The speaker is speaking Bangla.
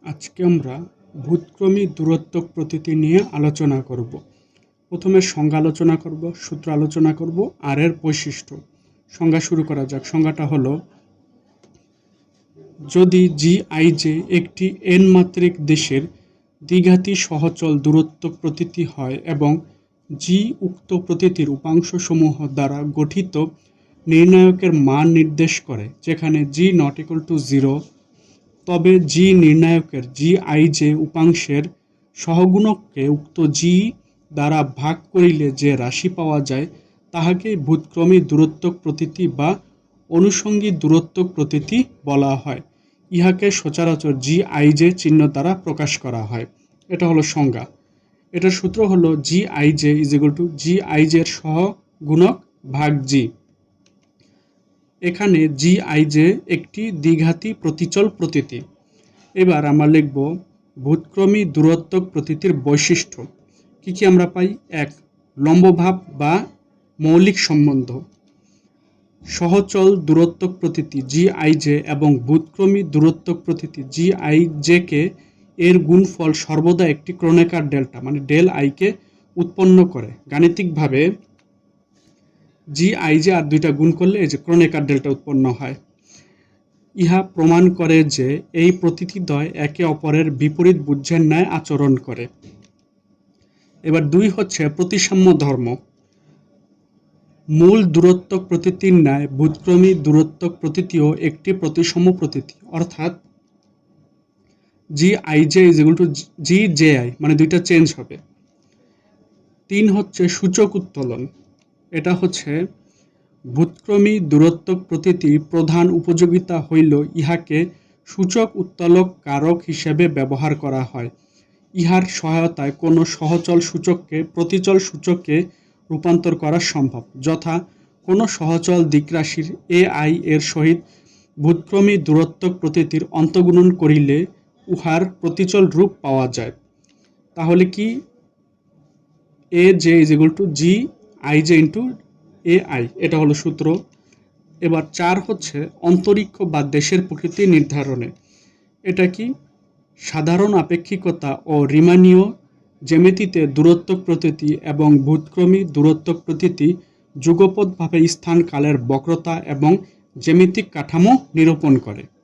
আজকে আমরা ভূতক্রমী দূরত্ব প্রতীতি নিয়ে আলোচনা করব। প্রথমে সংজ্ঞা আলোচনা করব, সূত্র আলোচনা করব আর এর বৈশিষ্ট্য। সংজ্ঞা শুরু করা যাক। সংজ্ঞাটা হলো, যদি জি একটি এন মাত্রিক দেশের দ্বিঘাতী সহচল দূরত্ব প্রতীতি হয় এবং জি উক্ত প্রতীতির উপাংশসমূহ দ্বারা গঠিত নির্ণায়কের মান নির্দেশ করে, যেখানে জি নট ইকুয়াল টু 0, তবে জি নির্ণায়কের জি উপাংশের সহগুণককে উক্ত জি দ্বারা ভাগ করিলে যে রাশি পাওয়া যায় তাহাকে ভূতক্রমী দূরত্ব প্রতীতি বা অনুষঙ্গী দূরত্ব প্রতীতি বলা হয়। ইহাকে সচরাচর জি চিহ্ন দ্বারা প্রকাশ করা হয়। এটা হলো সংজ্ঞা। এটার সূত্র হলো জি ইজ ইকুয়াল টু এর সহগুণক ভাগ জি। এখানে জি একটি দ্বিঘাতী প্রতিচল প্রতীতি। এবার আমরা লিখব ভূতক্রমী দূরত্ব প্রতীতির বৈশিষ্ট্য। কি কি আমরা পাই? 1. লম্বভাব বা মৌলিক সম্বন্ধ। সহচল দূরত্ব প্রতীতি জি এবং ভূতক্রমী দূরত্ব প্রতীতি জি এর গুণফল সর্বদা একটি ক্রোনেকার ডেল্টা মানে ডেল আইকে উৎপন্ন করে। গাণিতিকভাবে জি আর দুইটা গুণ করলে এই যে ক্রোনেকার ডেল্টা উৎপন্ন হয়। ইহা প্রমাণ করে যে এই প্রতীতিদ্বয় একে অপরের বিপরীত বুহ্যের ন্যায় আচরণ করে। এবার 2 হচ্ছে প্রতিসাম্য ধর্ম। মূল দূরত্ব প্রতীতির ন্যায় ভূতক্রমী দূরত্ব প্রতীতিও একটি প্রতিসাম্য প্রতীতি, অর্থাৎ জি ইজ ইকুয়াল টু জি মানে দুইটা চেঞ্জ হবে। 3 হচ্ছে সূচক উত্তোলন। এটা হচ্ছে ভূতক্রমী দূরত্ব প্রতীতির প্রধান উপযোগিতা হইল ইহাকে সূচক উত্তোলক কারক হিসেবে ব্যবহার করা হয়। ইহার সহায়তায় কোনো সহচল সূচককে প্রতিচল সূচকে রূপান্তর করা সম্ভব, যথা কোনো সহচল দিকরাশির এর সহিত ভূতক্রমী দূরত্ব প্রতীতির অন্তগুণন করিলে উহার প্রতিচল রূপ পাওয়া যায়। তাহলে কি is equal to G into এটা হলো সূত্র। এবার 4 হচ্ছে অন্তরীক্ষ বা দেশের প্রকৃতি নির্ধারণে। এটা কি? সাধারণ আপেক্ষিকতা ও রিমানীয় জ্যামিতিতে দূরত্ব প্রতীতি এবং ভূতক্রমী দূরত্ব প্রতীতি যুগপৎভাবে স্থান কালের বক্রতা এবং জ্যামিতিক কাঠামো নিরূপণ করে।